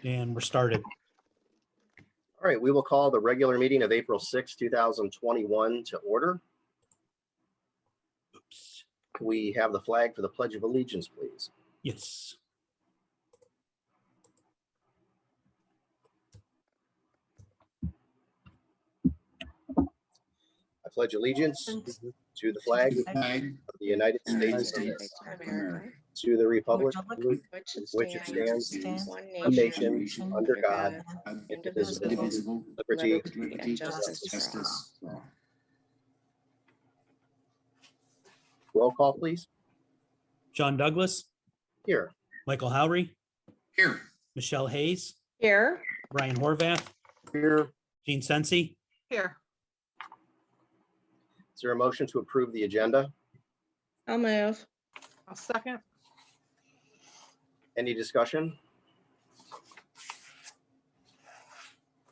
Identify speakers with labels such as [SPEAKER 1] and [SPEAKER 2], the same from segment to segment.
[SPEAKER 1] And we're started.
[SPEAKER 2] All right, we will call the regular meeting of April 6, 2021 to order.
[SPEAKER 1] Oops.
[SPEAKER 2] Can we have the flag for the Pledge of Allegiance, please?
[SPEAKER 1] Yes.
[SPEAKER 2] I pledge allegiance to the flag of the United States of America, to the republic which it stands, one nation, under God, indivisible, liberty, and justice for all. Roll call, please.
[SPEAKER 1] John Douglas,
[SPEAKER 2] Here.
[SPEAKER 1] Michael Howry,
[SPEAKER 3] Here.
[SPEAKER 1] Michelle Hayes,
[SPEAKER 4] Here.
[SPEAKER 1] Brian Horvath,
[SPEAKER 2] Here.
[SPEAKER 1] Gene Sensi.
[SPEAKER 4] Here.
[SPEAKER 2] Is there a motion to approve the agenda?
[SPEAKER 4] I'll move.
[SPEAKER 5] I'll second.
[SPEAKER 2] Any discussion?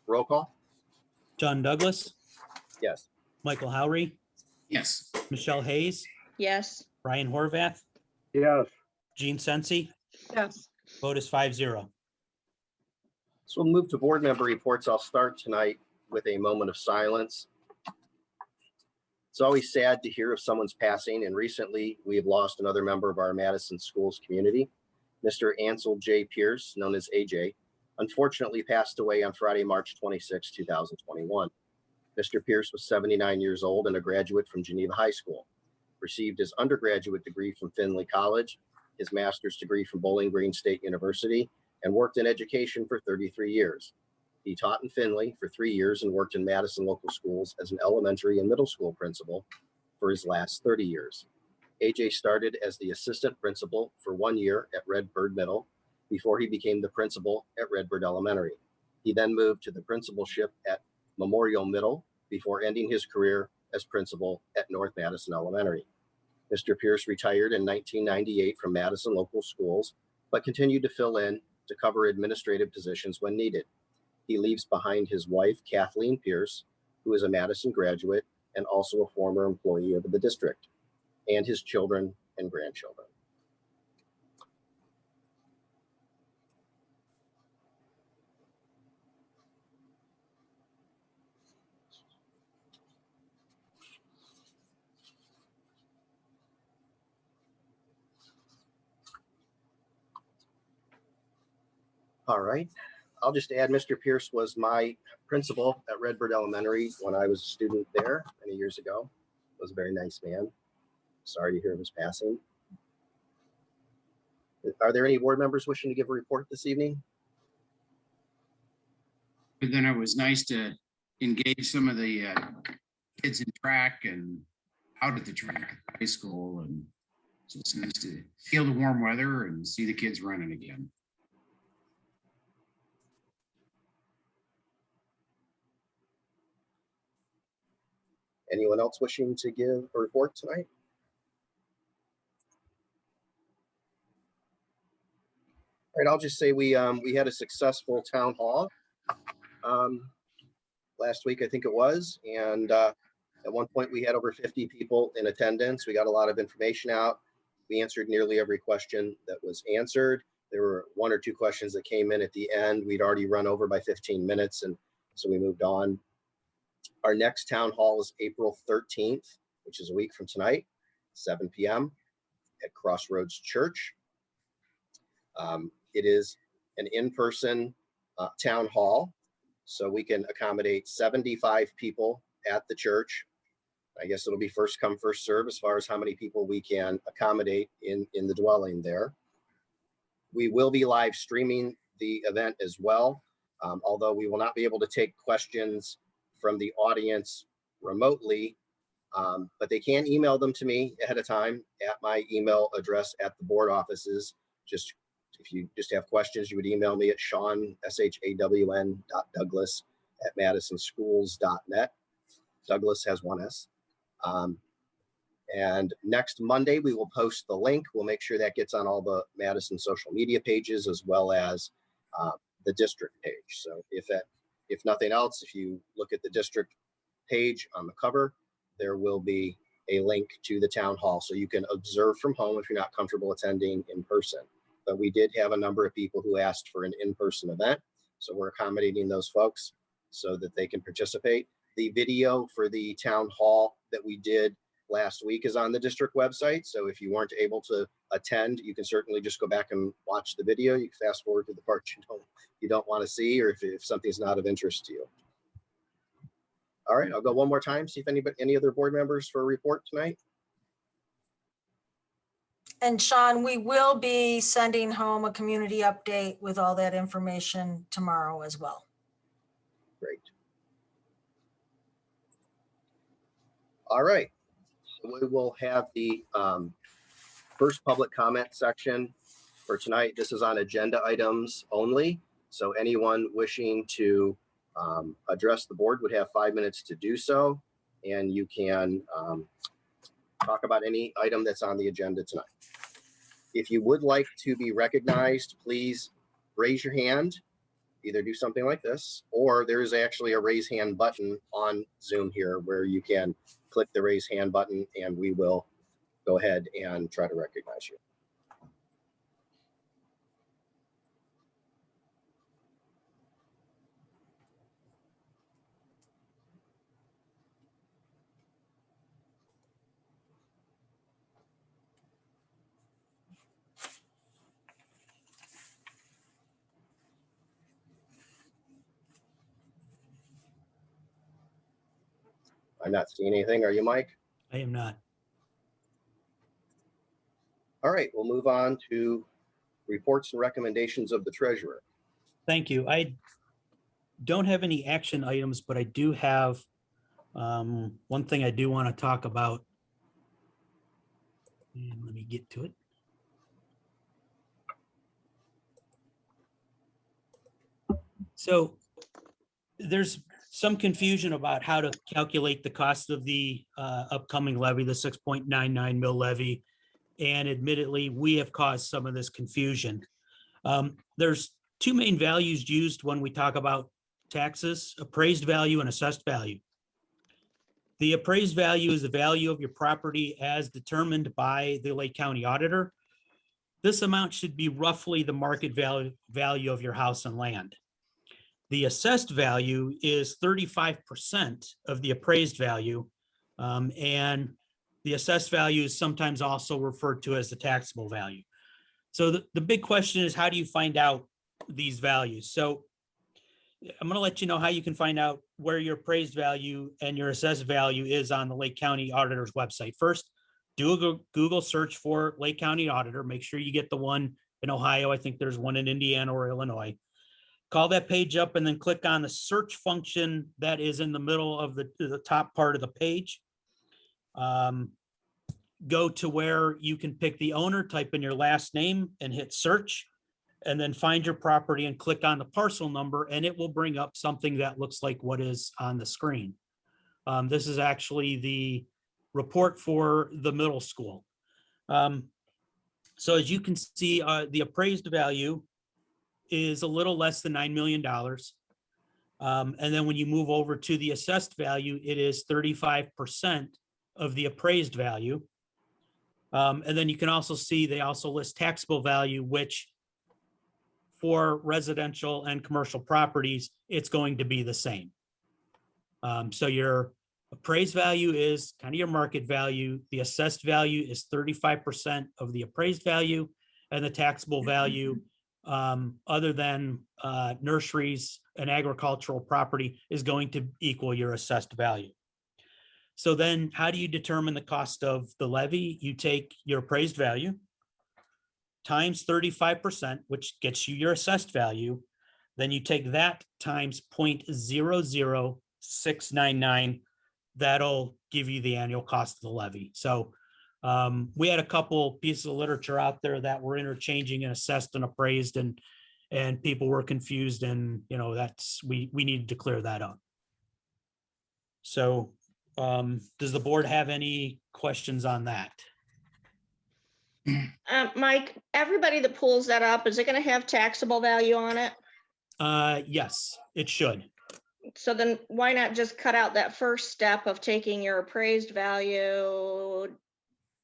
[SPEAKER 2] Roll call?
[SPEAKER 1] John Douglas,
[SPEAKER 2] Yes.
[SPEAKER 1] Michael Howry,
[SPEAKER 3] Yes.
[SPEAKER 1] Michelle Hayes,
[SPEAKER 4] Yes.
[SPEAKER 1] Brian Horvath,
[SPEAKER 2] Yes.
[SPEAKER 1] Gene Sensi.
[SPEAKER 5] Yes.
[SPEAKER 1] Vote is 5-0.
[SPEAKER 2] So we'll move to board member reports. I'll start tonight with a moment of silence. It's always sad to hear of someone's passing, and recently we have lost another member of our Madison schools community. Mr. Ansel J. Pierce, known as AJ, unfortunately passed away on Friday, March 26, 2021. Mr. Pierce was 79 years old and a graduate from Geneva High School. Received his undergraduate degree from Findlay College, his master's degree from Bowling Green State University, and worked in education for 33 years. He taught in Findlay for 3 years and worked in Madison local schools as an elementary and middle school principal for his last 30 years. AJ started as the assistant principal for 1 year at Redbird Middle before he became the principal at Redbird Elementary. He then moved to the principalship at Memorial Middle before ending his career as principal at North Madison Elementary. Mr. Pierce retired in 1998 from Madison local schools, but continued to fill in to cover administrative positions when needed. He leaves behind his wife, Kathleen Pierce, who is a Madison graduate and also a former employee of the district, and his children and grandchildren. All right. I'll just add, Mr. Pierce was my principal at Redbird Elementary when I was a student there many years ago. Was a very nice man. Sorry to hear of his passing. Are there any board members wishing to give a report this evening?
[SPEAKER 3] But then it was nice to engage some of the kids in track and out at the track at high school. And so it's nice to feel the warm weather and see the kids running again.
[SPEAKER 2] Anyone else wishing to give a report tonight? All right, I'll just say we had a successful town hall last week, I think it was, and at one point we had over 50 people in attendance. We got a lot of information out. We answered nearly every question that was answered. There were 1 or 2 questions that came in at the end. We'd already run over by 15 minutes, and so we moved on. Our next town hall is April 13th, which is a week from tonight, 7 p.m. at Crossroads Church. It is an in-person town hall, so we can accommodate 75 people at the church. I guess it'll be first come, first serve as far as how many people we can accommodate in the dwelling there. We will be live streaming the event as well, although we will not be able to take questions from the audience remotely, but they can email them to me ahead of time at my email address at the board offices. Just if you just have questions, you would email me at Shawn, shawn.douglas@madisonschools.net. Douglas has 1 S. And next Monday, we will post the link. We'll make sure that gets on all the Madison social media pages as well as the district page. So if nothing else, if you look at the district page on the cover, there will be a link to the town hall. So you can observe from home if you're not comfortable attending in person. but we did have a number of people who asked for an in-person event. So we're accommodating those folks so that they can participate. The video for the town hall that we did last week is on the district website. So if you weren't able to attend, you can certainly just go back and watch the video. You can fast forward to the part you don't want to see, or if something's not of interest to you. All right, I'll go one more time, see if any other board members for a report tonight.
[SPEAKER 5] And Sean, we will be sending home a community update with all that information tomorrow as well.
[SPEAKER 2] Great. All right, we will have the first public comment section for tonight. This is on agenda items only. So anyone wishing to address the board would have 5 minutes to do so. And you can talk about any item that's on the agenda tonight. If you would like to be recognized, please raise your hand, either do something like this, or there is actually a raise hand button on Zoom here where you can click the raise hand button and we will go ahead and try to recognize you. I'm not seeing anything. Are you, Mike?
[SPEAKER 1] I am not.
[SPEAKER 2] All right, we'll move on to reports and recommendations of the treasurer.
[SPEAKER 1] Thank you. I don't have any action items, but I do have one thing I do want to talk about. And let me get to it. So there's some confusion about how to calculate the cost of the upcoming levy, the 6.99 mil levy. And admittedly, we have caused some of this confusion. There's two main values used when we talk about taxes: appraised value and assessed value. The appraised value is the value of your property as determined by the Lake County auditor. This amount should be roughly the market value of your house and land. The assessed value is 35% of the appraised value, and the assessed value is sometimes also referred to as the taxable value. So the big question is, how do you find out these values? So I'm going to let you know how you can find out where your appraised value and your assessed value is on the Lake County Auditor's website. First, do a Google search for Lake County Auditor. Make sure you get the one in Ohio. I think there's one in Indiana or Illinois. Call that page up and then click on the search function that is in the middle of the top part of the page. Go to where you can pick the owner, type in your last name and hit search, and then find your property and click on the parcel number, and it will bring up something that looks like what is on the screen. This is actually the report for the middle school. So as you can see, the appraised value is a little less than $9 million. And then when you move over to the assessed value, it is 35% of the appraised value. And then you can also see they also list taxable value, which for residential and commercial properties, it's going to be the same. So your appraised value is kind of your market value. The assessed value is 35% of the appraised value, and the taxable value, other than nurseries and agricultural property, is going to equal your assessed value. So then how do you determine the cost of the levy? You take your appraised value times 35%, which gets you your assessed value. Then you take that times 0.00699. That'll give you the annual cost of the levy. So we had a couple pieces of literature out there that were interchanging and assessed and appraised, and people were confused, and that's we needed to clear that up. So does the board have any questions on that?
[SPEAKER 4] Mike, everybody that pulls that up, is it going to have taxable value on it?
[SPEAKER 1] Yes, it should.
[SPEAKER 4] So then why not just cut out that first step of taking your appraised value,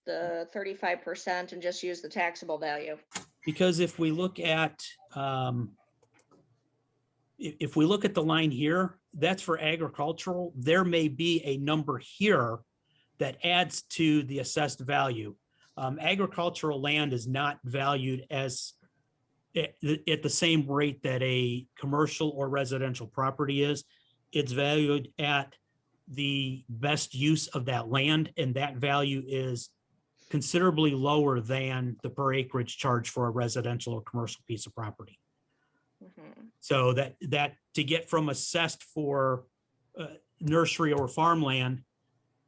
[SPEAKER 4] the 35% and just use the taxable value?
[SPEAKER 1] Because if we look at, if we look at the line here, that's for agricultural. There may be a number here that adds to the assessed value. Agricultural land is not valued as at the same rate that a commercial or residential property is. It's valued at the best use of that land, and that value is considerably lower than the per acreage charge for a residential or commercial piece of property.
[SPEAKER 4] Mhm.
[SPEAKER 1] So that to get from assessed for nursery or farmland,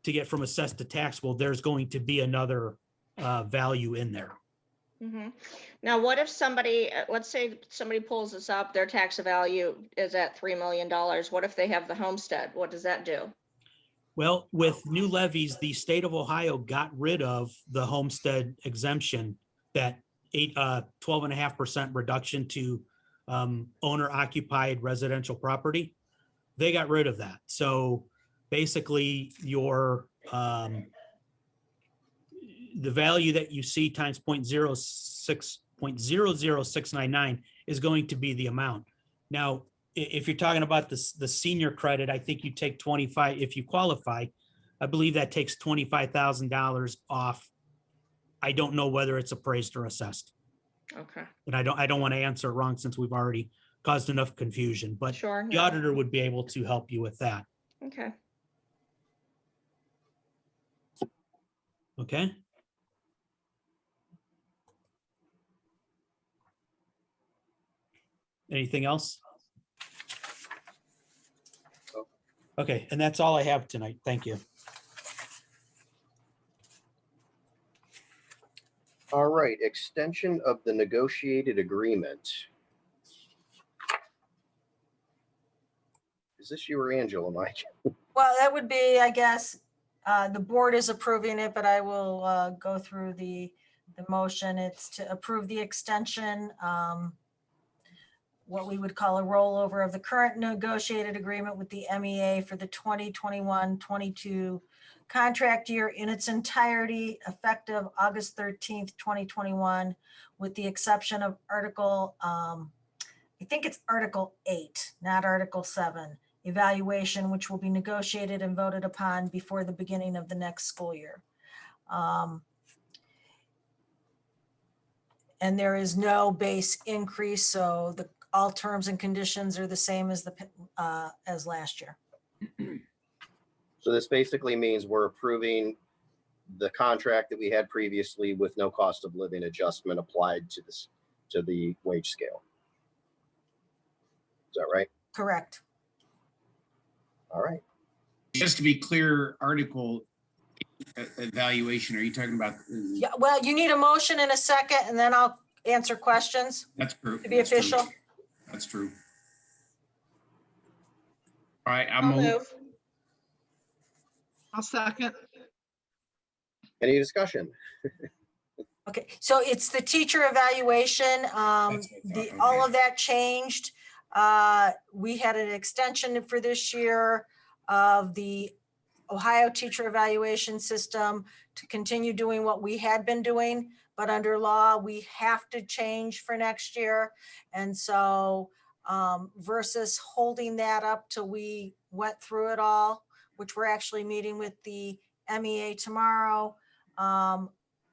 [SPEAKER 1] to get from assessed to taxable, there's going to be another value in there.
[SPEAKER 4] Mhm. Now, what if somebody, let's say somebody pulls this up, their tax value is at $3 million. What if they have the homestead? What does that do?
[SPEAKER 1] Well, with new levies, the state of Ohio got rid of the homestead exemption, that 12.5% reduction to owner occupied residential property. They got rid of that. So basically your the value that you see times 0.0699 is going to be the amount. Now, if you're talking about the senior credit, I think you take 25, if you qualify, I believe that takes $25,000 off. I don't know whether it's appraised or assessed.
[SPEAKER 4] Okay,
[SPEAKER 1] And I don't want to answer it wrong since we've already caused enough confusion, but
[SPEAKER 4] sure.
[SPEAKER 1] the
[SPEAKER 4] No.
[SPEAKER 1] auditor would be able to help you with that.
[SPEAKER 4] Okay.
[SPEAKER 1] Okay. Anything else? Okay, and that's all I have tonight. Thank you.
[SPEAKER 2] All right, extension of the negotiated agreement. Is this you or Angela, Mike?
[SPEAKER 5] Well, that would be, I guess, the board is approving it, but I will go through the motion. It's to approve the extension, what we would call a rollover of the current negotiated agreement with the MEA for the 2021-22 contract year in its entirety, effective August 13th, 2021, with the exception of Article, I think it's Article 8, not Article 7, evaluation, which will be negotiated and voted upon before the beginning of the next school year. And there is no base increase, so all terms and conditions are the same as as last year.
[SPEAKER 2] So this basically means we're approving the contract that we had previously with no cost of living adjustment applied to this, to the wage scale. Is that right?
[SPEAKER 5] Correct.
[SPEAKER 2] All right.
[SPEAKER 3] Just to be clear, article evaluation, are you talking about?
[SPEAKER 5] Yeah, well, you need a motion in a second, and then I'll answer questions
[SPEAKER 3] That's true.
[SPEAKER 5] to be official.
[SPEAKER 3] That's true. All right,
[SPEAKER 4] I'll move.
[SPEAKER 6] I'll second.
[SPEAKER 2] Any discussion?
[SPEAKER 5] Okay, so it's the teacher evaluation. All of that changed. We had an extension for this year of the Ohio teacher evaluation system to continue doing what we had been doing, but under law, we have to change for next year. And so versus holding that up till we went through it all, which we're actually meeting with the MEA tomorrow,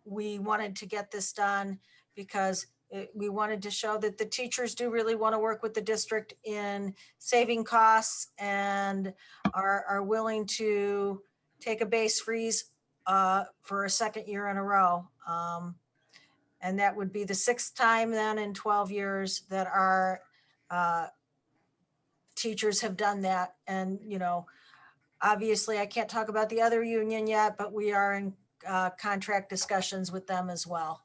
[SPEAKER 5] we wanted to get this done because we wanted to show that the teachers do really want to work with the district in saving costs and are willing to take a base freeze for a second year in a row. And that would be the 6th time then in 12 years that our teachers have done that. And, you know, obviously I can't talk about the other union yet, but we are in contract discussions with them as well.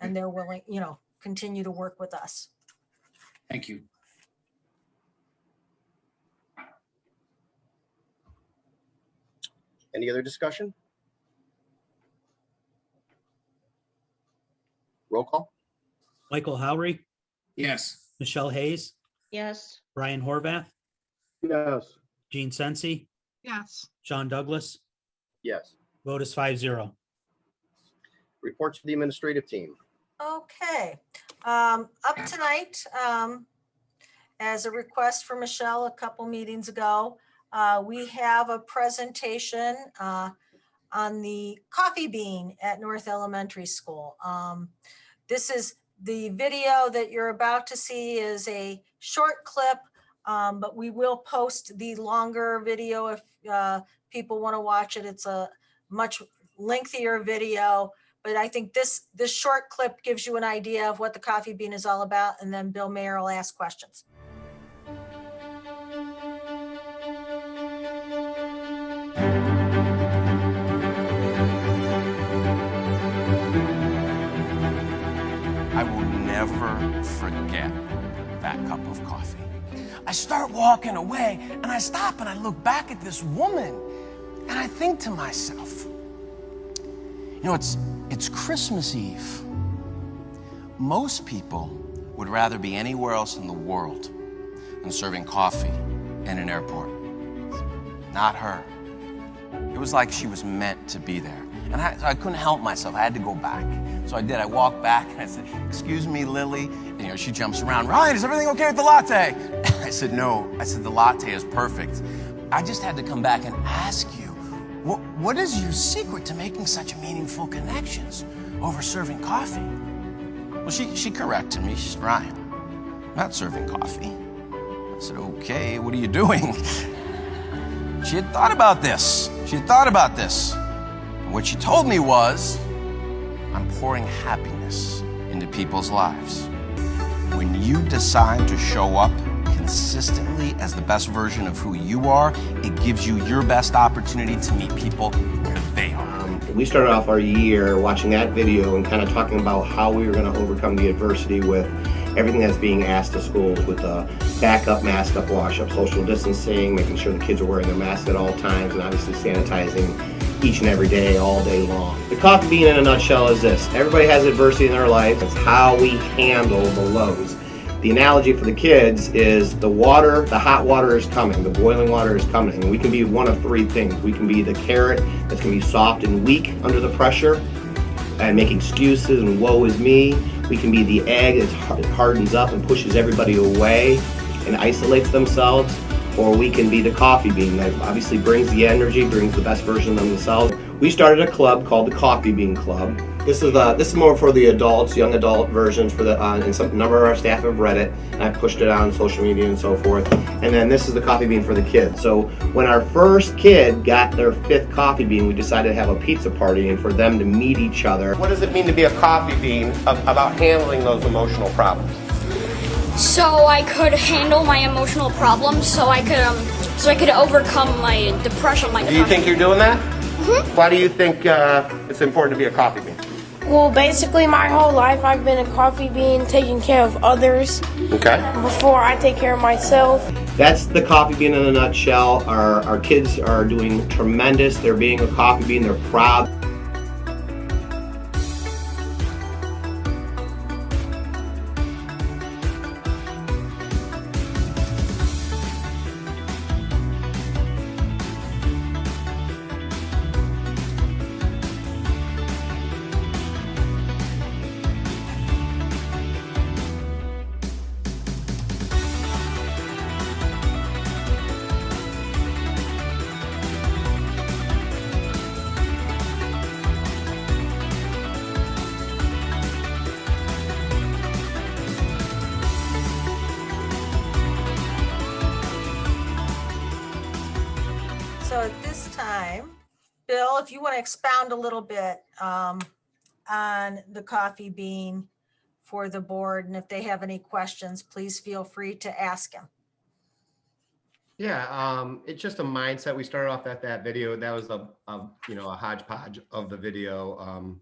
[SPEAKER 5] And they're willing, you know, continue to work with us.
[SPEAKER 3] Thank you.
[SPEAKER 2] Any other discussion? Roll call?
[SPEAKER 1] Michael Howry,
[SPEAKER 3] Yes.
[SPEAKER 1] Michelle Hayes,
[SPEAKER 4] Yes.
[SPEAKER 1] Brian Horvath,
[SPEAKER 7] Yes.
[SPEAKER 1] Gene Sensi,
[SPEAKER 6] Yes.
[SPEAKER 1] Sean Douglas,
[SPEAKER 2] Yes.
[SPEAKER 1] vote is 5-0.
[SPEAKER 2] Reports to the administrative team.
[SPEAKER 5] Okay, up tonight, as a request for Michelle a couple meetings ago, we have a presentation on the coffee bean at North Elementary School. This is the video that you're about to see is a short clip, but we will post the longer video if people want to watch it. It's a much lengthier video, but I think this short clip gives you an idea of what the coffee bean is all about, and then Bill Mayer will ask questions.
[SPEAKER 6] I will never forget that cup of coffee. I start walking away and I stop and I look back at this woman and I think to myself, you know, it's Christmas Eve. Most people would rather be anywhere else in the world than serving coffee in an airport. Not her. It was like she was meant to be there. And I couldn't help myself. I had to go back. So I did. I walked back and I said, "Excuse me, Lily." And, you know, she jumps around. "Ryan, is everything okay with the latte?" I said, "No." I said, "The latte is perfect." I just had to come back and ask you, what is your secret to making such meaningful connections over serving coffee? Well, she corrected me. She said, "Ryan, I'm not serving coffee." I said, "Okay, what are you doing?" She had thought about this. And what she told me was, I'm pouring happiness into people's lives. When you decide to show up consistently as the best version of who you are, it gives you your best opportunity to meet people where they are.
[SPEAKER 2] We started off our year watching that video and kind of talking about how we were going to overcome the adversity with everything that's being asked of schools, with backup, mask up, wash up, social distancing, making sure the kids are wearing their masks at all times, and obviously sanitizing each and every day, all day long. The coffee bean in a nutshell is this: everybody has adversity in their life. It's how we handle the lows. The analogy for the kids is the water, the hot water is coming, the boiling water is coming, and we can be one of three things. We can be the carrot that's going to be soft and weak under the pressure and make excuses and woe is me. We can be the egg that hardens up and pushes everybody away and isolates themselves. Or we can be the coffee bean that obviously brings the energy, brings the best version of themselves. We started a club called the Coffee Bean Club. This is more for the adults, young adult versions for the and some number of our staff have read it, and I've pushed it out on social media and so forth. And then this is the coffee bean for the kids. So when our first kid got their 5th coffee bean, we decided to have a pizza party and for them to meet each other. What does it mean to be a coffee bean about handling those emotional problems?
[SPEAKER 7] So I could handle my emotional problems, so I could overcome my depression.
[SPEAKER 2] Do you think you're doing that? Mm-hmm. Why do you think it's important to be a coffee bean?
[SPEAKER 8] Well, basically my whole life I've been a coffee bean, taking care of others.
[SPEAKER 2] Okay.
[SPEAKER 8] Before I take care of myself.
[SPEAKER 2] That's the coffee bean in a nutshell. Our kids are doing tremendous. They're being a coffee bean. They're proud.
[SPEAKER 5] So at this time, Bill, if you want to expound a little bit on the coffee bean for the board, and if they have any questions, please feel free to ask him.
[SPEAKER 9] Yeah, it's just a mindset. We started off at that video. That was a hodgepodge of the video.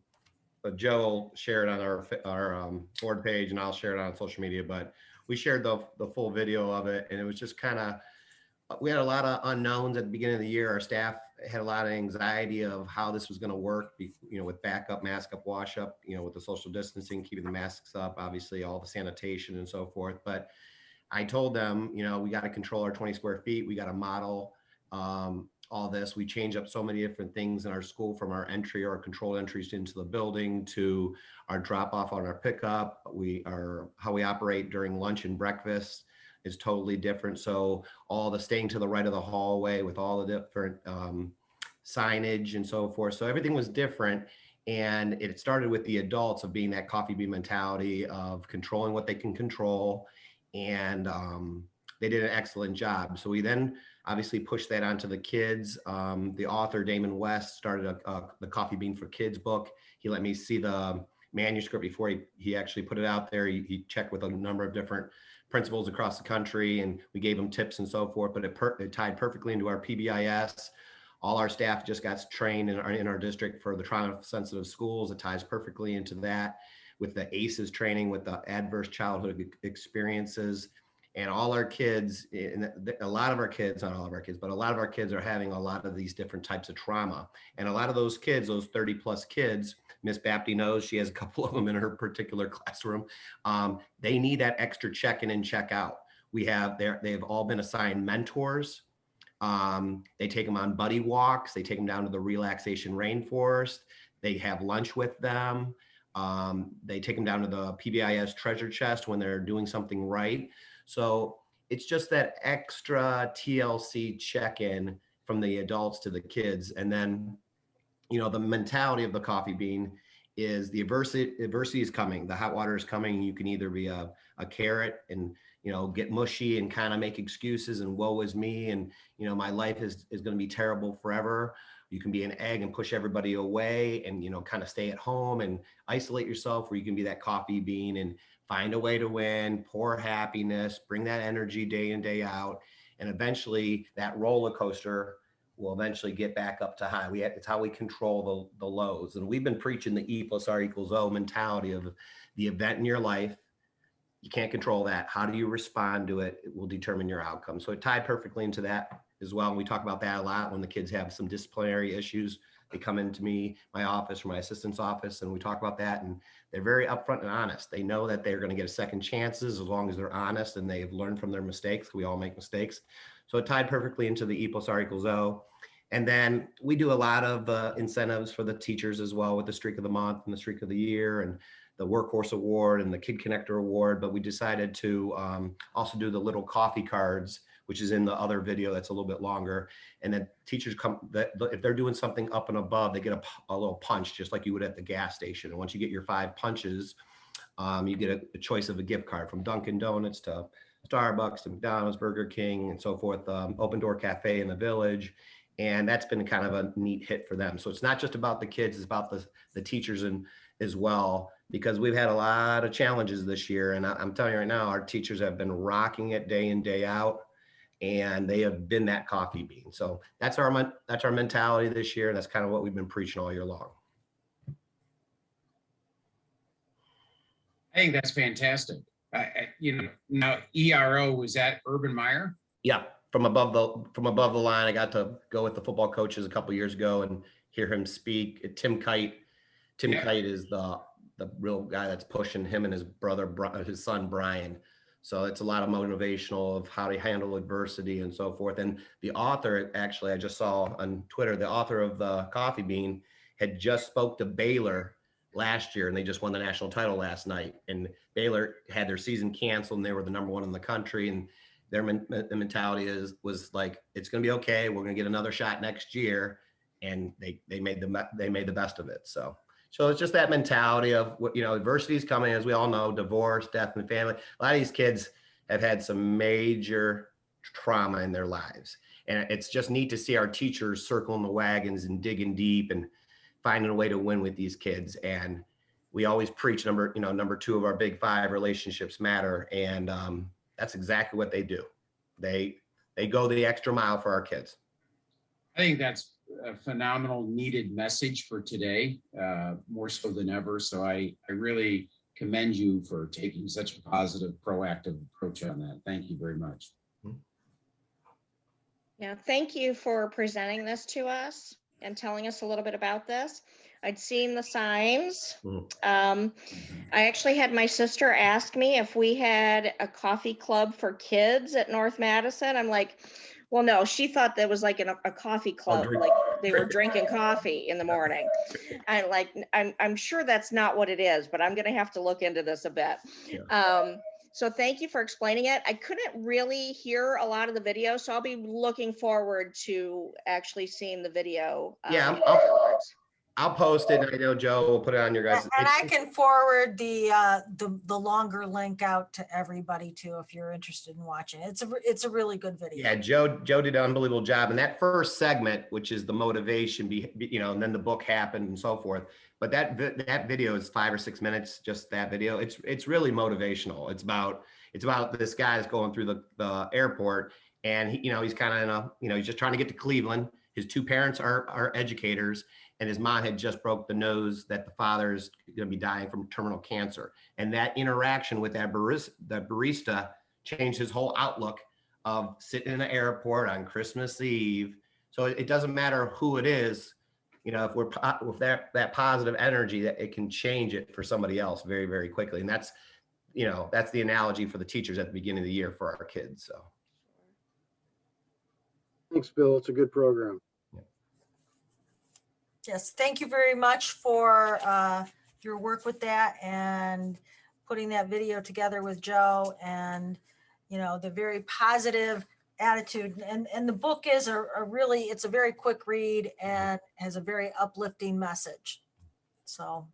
[SPEAKER 9] But Joe will share it on our board page, and I'll share it on social media. But we shared the full video of it, and it was just kind of, we had a lot of unknowns at the beginning of the year. Our staff had a lot of anxiety of how this was going to work, with backup, mask up, wash up, with the social distancing, keeping the masks up, obviously all the sanitation and so forth. But I told them, we got to control our 20 square feet. We got to model all this. We change up so many different things in our school, from our entry or control entries into the building to our drop off on our pickup. How we operate during lunch and breakfast is totally different. So all the staying to the right of the hallway with all the different signage and so forth. So everything was different. And it started with the adults of being that coffee bean mentality of controlling what they can control. And they did an excellent job. So we then obviously pushed that onto the kids. The author, Damon West, started the Coffee Bean for Kids book. He let me see the manuscript before he actually put it out there. He checked with a number of different principals across the country, and we gave them tips and so forth, but it tied perfectly into our PBIS. All our staff just got trained in our district for the trauma sensitive schools. It ties perfectly into that, with the ACEs training, with the adverse childhood experiences. And all our kids, a lot of our kids, not all of our kids, but a lot of our kids are having a lot of these different types of trauma. And a lot of those kids, those 30 plus kids, Miss Bapty knows, she has a couple of them in her particular classroom. They need that extra check-in and check-out. They've all been assigned mentors. They take them on buddy walks. They take them down to the relaxation rainforest. They have lunch with them. They take them down to the PBIS treasure chest when they're doing something right. So it's just that extra TLC check-in from the adults to the kids. And then, the mentality of the Coffee Bean is the adversity is coming. The hot water is coming. You can either be a carrot and, get mushy and kind of make excuses and woe is me. And, my life is going to be terrible forever. You can be an egg and push everybody away and, kind of stay at home and isolate yourself, where you can be that coffee bean and find a way to win, pour happiness, bring that energy day in, day out. And eventually that roller coaster will eventually get back up to high. It's how we control the lows. And we've been preaching the E+R=O mentality of the event in your life. You can't control that. How do you respond to it? It will determine your outcome. So it tied perfectly into that as well. And we talk about that a lot when the kids have some disciplinary issues. They come into my office or my assistant's office, and we talk about that. And they're very upfront and honest. They know that they're going to get a second chances as long as they're honest and they've learned from their mistakes. We all make mistakes. So it tied perfectly into the E+R=O. And then we do a lot of incentives for the teachers as well, with the streak of the month and the streak of the year and the workhorse award and the Kid Connector award. But we decided to also do the little coffee cards, which is in the other video that's a little bit longer. And then teachers if they're doing something up and above, they get a little punch, just like you would at the gas station. And once you get your 5 punches, you get a choice of a gift card, from Dunkin' Donuts to Starbucks to McDonald's, Burger King, and so forth, Open Door Cafe in the village. And that's been kind of a neat hit for them. So it's not just about the kids, it's about the teachers as well, because we've had a lot of challenges this year. And I'm telling you right now, our teachers have been rocking it day in, day out, and they have been that coffee bean. So that's our mentality this year. And that's kind of what we've been preaching all year long.
[SPEAKER 3] I think that's fantastic. Now ERO, was that Urban Meyer?
[SPEAKER 9] Yeah. From above the line, I got to go with the football coaches a couple of years ago and hear him speak. Tim Kite is the real guy that's pushing him and his son Brian. So it's a lot of motivational of how to handle adversity and so forth. And the author, actually, I just saw on Twitter, the author of the Coffee Bean had just spoke to Baylor last year, and they just won the national title last night. And Baylor had their season canceled, and they were the #1 in the country. And their mentality was like, it's going to be okay. We're going to get another shot next year. And they made the best of it. So it's just that mentality of what, adversity is coming, as we all know, divorce, death in the family. A lot of these kids have had some major trauma in their lives. And it's just neat to see our teachers circling the wagons and digging deep and finding a way to win with these kids. And we always preach number 2 of our big 5, relationships matter. And that's exactly what they do. They go the extra mile for our kids.
[SPEAKER 3] I think that's a phenomenal, needed message for today, more so than ever. So I really commend you for taking such a positive, proactive approach on that. Thank you very much.
[SPEAKER 4] Yeah, thank you for presenting this to us and telling us a little bit about this. I'd seen the signs. I actually had my sister ask me if we had a coffee club for kids at North Madison. I'm like, Well, no, she thought that was like a coffee club,
[SPEAKER 9] drink.
[SPEAKER 4] like they were drinking coffee in the morning. And like, I'm sure that's not what it is, but I'm gonna have to look into this a bit. So thank you for explaining it. I couldn't really hear a lot of the video, so I'll be looking forward to actually seeing the video.
[SPEAKER 9] Yeah,
[SPEAKER 4] Afterwards.
[SPEAKER 9] I'll post it. And I know Joe will put it on your guys.
[SPEAKER 5] And I can forward the longer link out to everybody too, if you're interested in watching. It's a really good video.
[SPEAKER 9] Yeah, Joe did an unbelievable job. And that first segment, which is the motivation, and then the book happened and so forth. But that video is 5 or 6 minutes, just that video. It's really motivational. It's about this guy that's going through the airport, and he's kind of he's just trying to get to Cleveland. His two parents are educators, and his mom had just broke the nose that the father's going to be dying from terminal cancer. And that interaction with that barista changed his whole outlook of sitting in the airport on Christmas Eve. So it doesn't matter who it is, if we're with that positive energy, that it can change it for somebody else very, very quickly. And that's the analogy for the teachers at the beginning of the year for our kids. So.
[SPEAKER 10] Thanks, Bill. It's a good program.
[SPEAKER 5] Yes, thank you very much for your work with that and putting that video together with Joe, and the very positive attitude. And the book is it's a very quick read and has a very uplifting message. So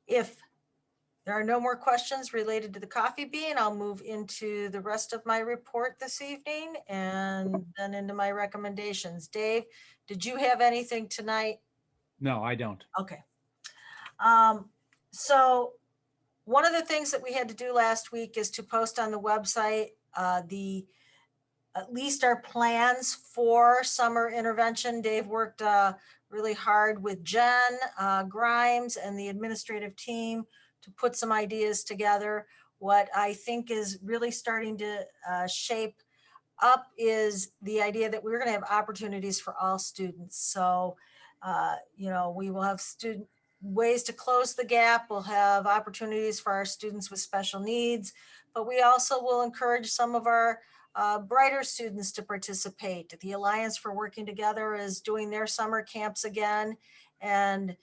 [SPEAKER 5] if there are no more questions related to the coffee bean, I'll move into the rest of my report this evening and then into my recommendations. Dave, did you have anything tonight?
[SPEAKER 11] No, I don't.
[SPEAKER 5] Okay. So one of the things that we had to do last week is to post on the website at least our plans for summer intervention. Dave worked really hard with Jen Grimes and the administrative team to put some ideas together. What I think is really starting to shape up is the idea that we're going to have opportunities for all students. So, we will have ways to close the gap. We'll have opportunities for our students with special needs, but we also will encourage some of our brighter students to participate. The Alliance for Working Together is doing their summer camps again, and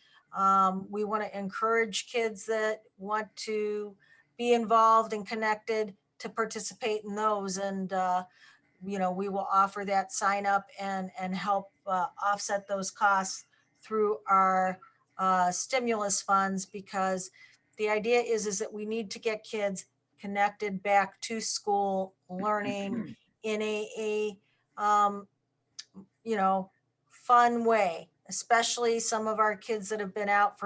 [SPEAKER 5] we want to encourage kids that want to be involved and connected to participate in those. And, we will offer that sign up and help offset those costs through our stimulus funds, because the idea is that we need to get kids connected back to school learning in a fun way, especially some of our kids that have been out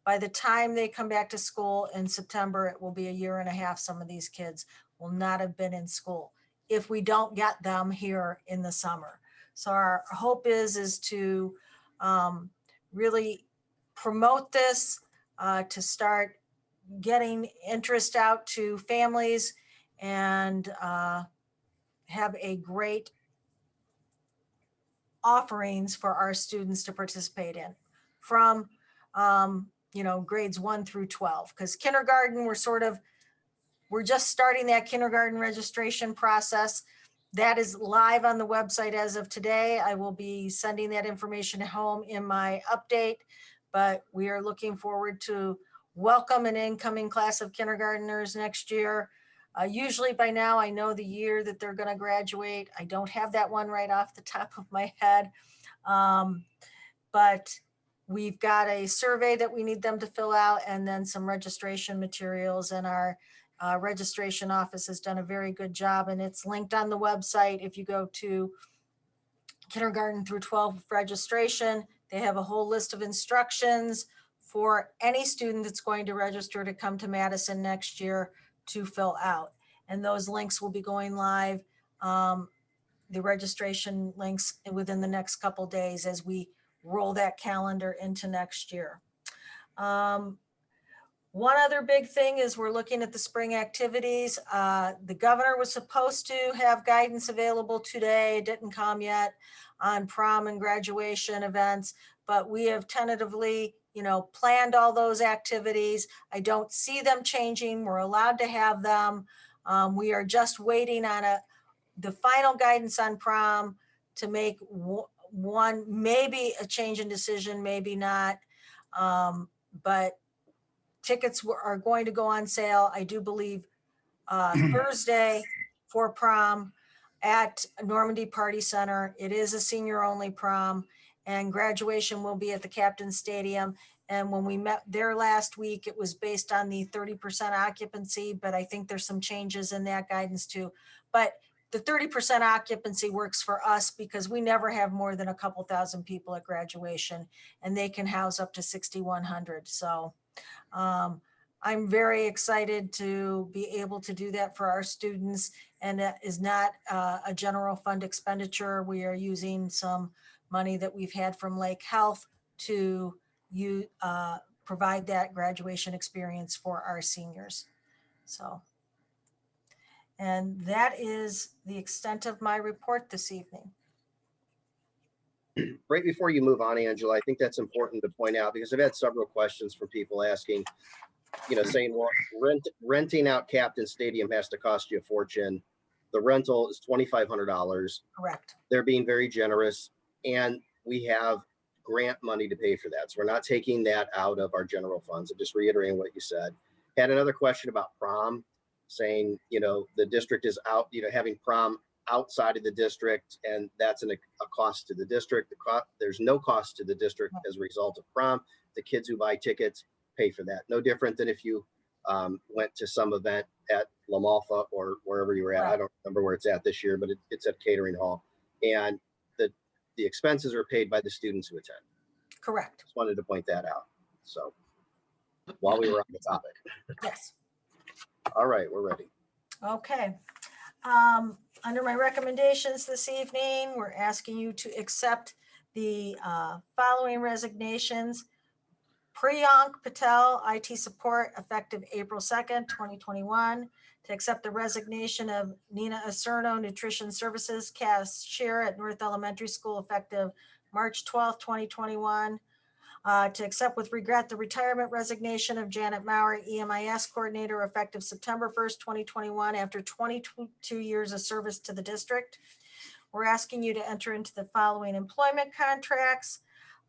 [SPEAKER 5] by the time they come back to school in September, it will be a year and a half. Some of these kids will not have been in school if we don't get them here in the summer. So our hope is to really promote this, to start getting interest out to families, and have a great offerings for our students to participate in from grades 1 through 12, because kindergarten, we're just starting that kindergarten registration process. That is live on the website as of today. I will be sending that information home in my update, but we are looking forward to welcome an incoming class of kindergartners next year. Usually by now I know the year that they're going to graduate. I don't have that one right off the top of my head, but we've got a survey that we need them to fill out, and then some registration materials, and our registration office has done a very good job, and it's linked on the website. If you go to kindergarten through 12 registration, they have a whole list of instructions for any student that's going to register to come to Madison next year to fill out. And those links will be going live, the registration links, within the next couple days as we roll that calendar into next year. One other big thing is we're looking at the spring activities. The governor was supposed to have guidance available today, didn't come yet, on prom and graduation events, but we have tentatively, planned all those activities. I don't see them changing. We're allowed to have them. We are just waiting on the final guidance on prom to make one, maybe a change in decision, maybe not. But tickets are going to go on sale, I do believe, Thursday for prom at Normandy Party Center. It is a senior-only prom, and graduation will be at the Captain Stadium. And when we met there last week, it was based on the 30% occupancy, but I think there's some changes in that guidance too. But the 30% occupancy works for us because we never have more than a couple thousand people at graduation, and they can house up to 6,100. So I'm very excited to be able to do that for our students, and that is not a general fund expenditure. We are using some money that we've had from Lake Health to provide that graduation experience for our seniors. So, and that is the extent of my report this evening.
[SPEAKER 2] Right before you move on, Angela, I think that's important to point out because I've had several questions from people asking, saying, well, renting out Captain Stadium has to cost you a fortune. The rental is $2,500.
[SPEAKER 5] Correct.
[SPEAKER 2] They're being very generous, and we have grant money to pay for that. So we're not taking that out of our general funds. I'm just reiterating what you said. Had another question about prom, saying, the district is out, having prom outside of the district, and that's a cost to the district. There's no cost to the district as a result of prom. The kids who buy tickets pay for that. No different than if you went to some event at La Malfa or wherever you were at. I don't remember where it's at this year, but it's at catering hall. And the expenses are paid by the students who attend.
[SPEAKER 5] Correct.
[SPEAKER 2] Just wanted to point that out. So while we were on the topic.
[SPEAKER 5] Yes.
[SPEAKER 2] All right, we're ready.
[SPEAKER 5] Okay. Under my recommendations this evening, we're asking you to accept the following resignations. Priyank Patel, IT support, effective April 2nd, 2021. To accept the resignation of Nina Acerno, nutrition services cashier at North Elementary School, effective March 12th, 2021. To accept with regret the retirement resignation of Janet Maurer, EMIS coordinator, effective September 1st, 2021, after 22 years of service to the district. We're asking you to enter into the following employment contracts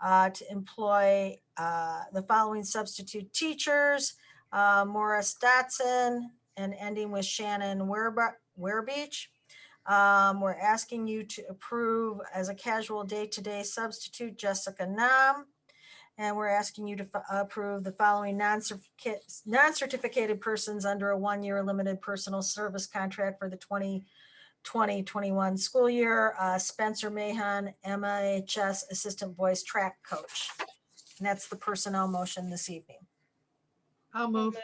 [SPEAKER 5] to employ the following substitute teachers, Morris Dotson, and ending with Shannon Werebeach. We're asking you to approve as a casual day-to-day substitute, Jessica Nam. And we're asking you to approve the following non-certificated persons under a one-year limited personal service contract for the 2020-21 school year. Spencer Mahan, MIHS assistant boys track coach. And that's the personnel motion this evening.
[SPEAKER 11] I'll move.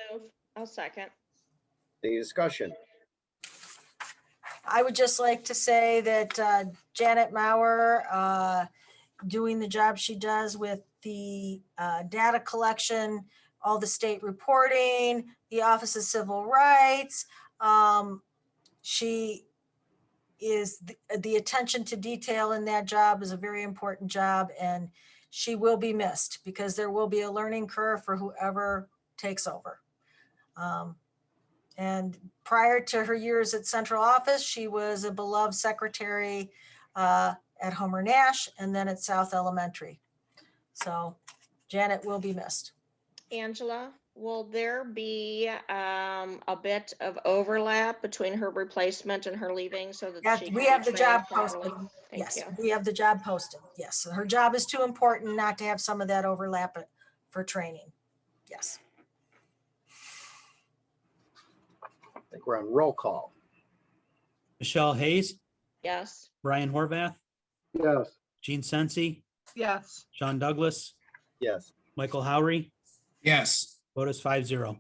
[SPEAKER 4] I'll second.
[SPEAKER 2] Any discussion?
[SPEAKER 5] I would just like to say that Janet Maurer, doing the job she does with the data collection, all the state reporting, the Office of Civil Rights. She is the attention to detail in that job is a very important job, and she will be missed because there will be a learning curve for whoever takes over. And prior to her years at central office, she was a beloved secretary at Homer Nash and then at South Elementary. So Janet will be missed.
[SPEAKER 4] Angela, will there be a bit of overlap between her replacement and her leaving so that
[SPEAKER 5] Yes,
[SPEAKER 4] she
[SPEAKER 5] we
[SPEAKER 4] can
[SPEAKER 5] have the
[SPEAKER 4] be
[SPEAKER 5] job
[SPEAKER 4] trained properly?
[SPEAKER 5] posted.
[SPEAKER 4] Thank
[SPEAKER 5] Yes,
[SPEAKER 4] you.
[SPEAKER 5] we have the job posted. Yes, her job is too important not to have some of that overlap for training. Yes.
[SPEAKER 2] I think we're on roll call.
[SPEAKER 1] Michelle Hayes,
[SPEAKER 4] Yes.
[SPEAKER 1] Brian Horvath,
[SPEAKER 10] Yes.
[SPEAKER 1] Gene Sensi,
[SPEAKER 11] Yes.
[SPEAKER 1] Sean Douglas,
[SPEAKER 2] Yes.
[SPEAKER 1] Michael Howry,
[SPEAKER 3] Yes.
[SPEAKER 1] vote is 5-0.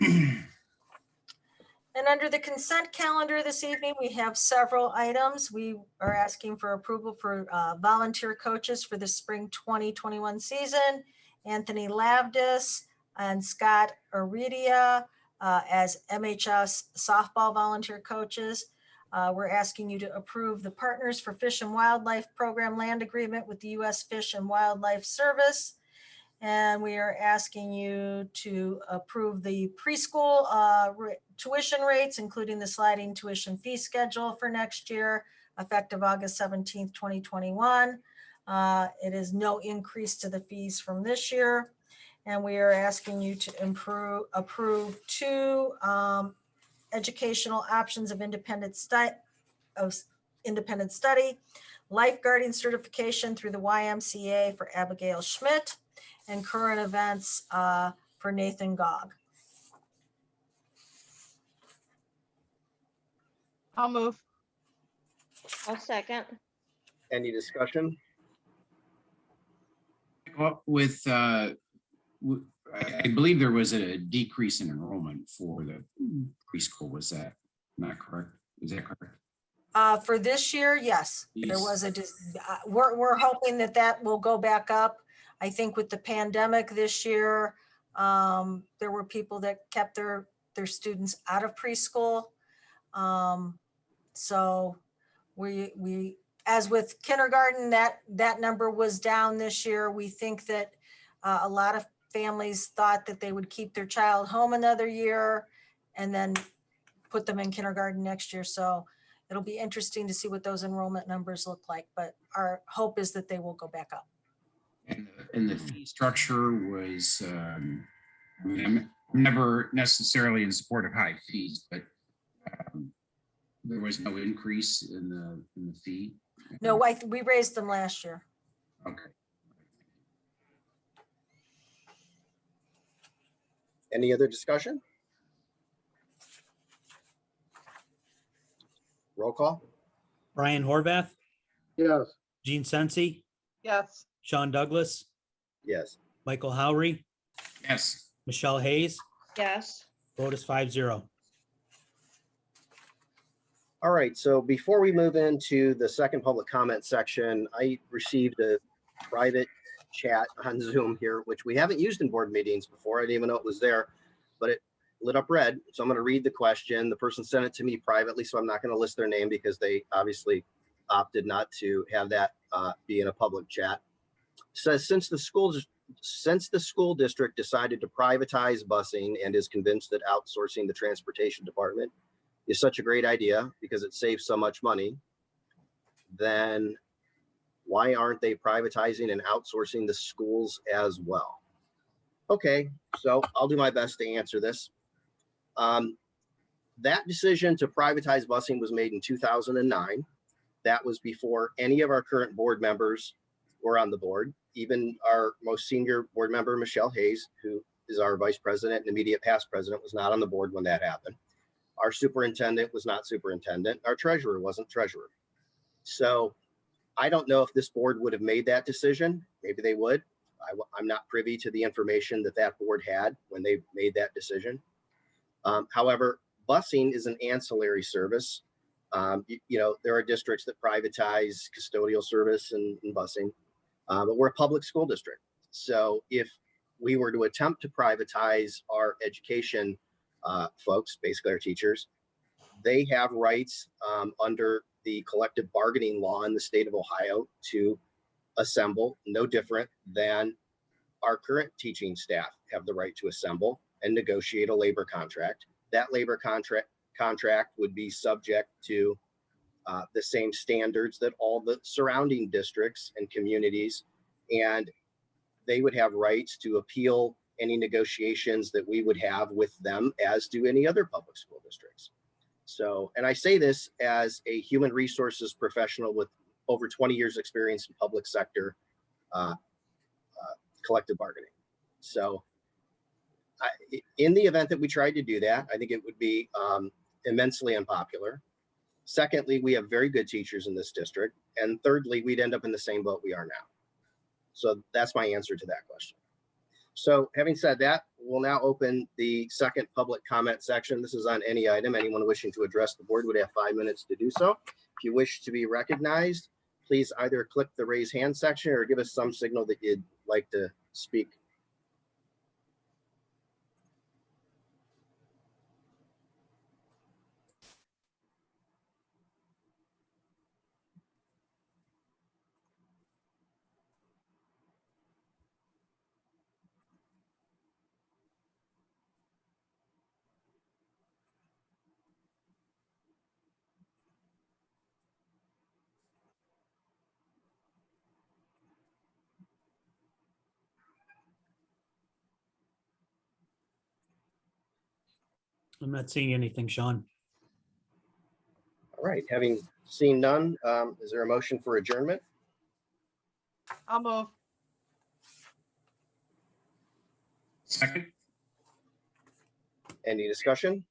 [SPEAKER 5] And under the consent calendar this evening, we have several items. We are asking for approval for volunteer coaches for the spring 2021 season. Anthony Lavdis and Scott Aridia as MHS softball volunteer coaches. We're asking you to approve the Partners for Fish and Wildlife Program land agreement with the U.S. Fish and Wildlife Service. And we are asking you to approve the preschool tuition rates, including the sliding tuition fee schedule for next year, effective August 17th, 2021. It is no increase to the fees from this year. And we are asking you to approve 2 educational options of independent study, lifeguarding certification through the YMCA for Abigail Schmidt, and current events for Nathan Gogg.
[SPEAKER 11] I'll move.
[SPEAKER 4] I'll second.
[SPEAKER 2] Any discussion?
[SPEAKER 3] Well, I believe there was a decrease in enrollment for the preschool. Was that not correct? Is that correct?
[SPEAKER 5] For this year, yes, there
[SPEAKER 3] Yes.
[SPEAKER 5] was we're hoping that will go back up. I think with the pandemic this year, there were people that kept their students out of preschool. So we, as with kindergarten, that number was down this year. We think that a lot of families thought that they would keep their child home another year and then put them in kindergarten next year. So it'll be interesting to see what those enrollment numbers look like, but our hope is that they will go back up.
[SPEAKER 3] And the fee structure was, I'm never necessarily in support of high fees, but there was no increase in the fee.
[SPEAKER 5] No, we raised them last year.
[SPEAKER 3] Okay.
[SPEAKER 2] Any other discussion? Roll call?
[SPEAKER 1] Brian Horvath,
[SPEAKER 10] Yes.
[SPEAKER 1] Gene Sensi,
[SPEAKER 11] Yes.
[SPEAKER 1] Sean Douglas,
[SPEAKER 2] Yes.
[SPEAKER 1] Michael Howry,
[SPEAKER 3] Yes.
[SPEAKER 1] Michelle Hayes,
[SPEAKER 4] Yes.
[SPEAKER 1] vote is 5-0.
[SPEAKER 2] All right, so before we move into the second public comment section, I received a private chat on Zoom here, which we haven't used in board meetings before. I didn't even know it was there, but it lit up red. So I'm going to read the question. The person sent it to me privately, so I'm not going to list their name because they obviously opted not to have that be in a public chat. It says, since the school district decided to privatize busing and is convinced that outsourcing the transportation department is such a great idea because it saves so much money, then why aren't they privatizing and outsourcing the schools as well? Okay, so I'll do my best to answer this. That decision to privatize busing was made in 2009. That was before any of our current board members were on the board. Even our most senior board member, Michelle Hayes, who is our vice president and immediate past president, was not on the board when that happened. Our superintendent was not superintendent. Our treasurer wasn't treasurer. So I don't know if this board would have made that decision. Maybe they would. I'm not privy to the information that board had when they made that decision. However, busing is an ancillary service. There are districts that privatize custodial service and busing, but we're a public school district. So if we were to attempt to privatize our education folks, basically our teachers, they have rights under the collective bargaining law in the state of Ohio to assemble, no different than our current teaching staff have the right to assemble and negotiate a labor contract. That labor contract would be subject to the same standards that all the surrounding districts and communities, and they would have rights to appeal any negotiations that we would have with them, as do any other public school districts. So, and I say this as a human resources professional with over 20 years experience in public sector collective bargaining. So in the event that we tried to do that, I think it would be immensely unpopular. Secondly, we have very good teachers in this district. And thirdly, we'd end up in the same boat we are now. So that's my answer to that question. So having said that, we'll now open the second public comment section. This is on any item. Anyone wishing to address the board would have 5 minutes to do so. If you wish to be recognized, please either click the raise hand section or give us some signal that you'd like to speak.
[SPEAKER 1] I'm not seeing anything, Sean.
[SPEAKER 2] All right, having seen none, is there a motion for adjournment?
[SPEAKER 11] I'll move.
[SPEAKER 3] Second.
[SPEAKER 2] Any discussion?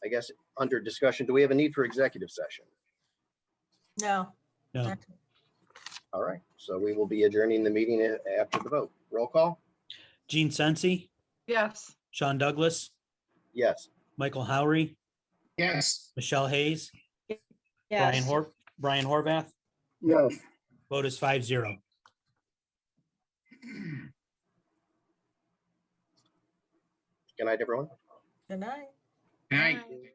[SPEAKER 2] I guess under discussion, do we have a need for executive session?
[SPEAKER 5] No.
[SPEAKER 1] No.
[SPEAKER 5] not-
[SPEAKER 2] All right, so we will be adjourning the meeting after the vote. Roll call?
[SPEAKER 1] Gene Sensi,
[SPEAKER 11] Yes.
[SPEAKER 1] Sean Douglas,
[SPEAKER 2] Yes.
[SPEAKER 1] Michael Howery,
[SPEAKER 3] Yes.
[SPEAKER 1] Michelle Hayes,
[SPEAKER 4] Yes.
[SPEAKER 1] Brian Horvath.
[SPEAKER 10] Yes.
[SPEAKER 1] Vote is 5-0.
[SPEAKER 2] Good night, everyone.
[SPEAKER 5] Good night.
[SPEAKER 3] Night.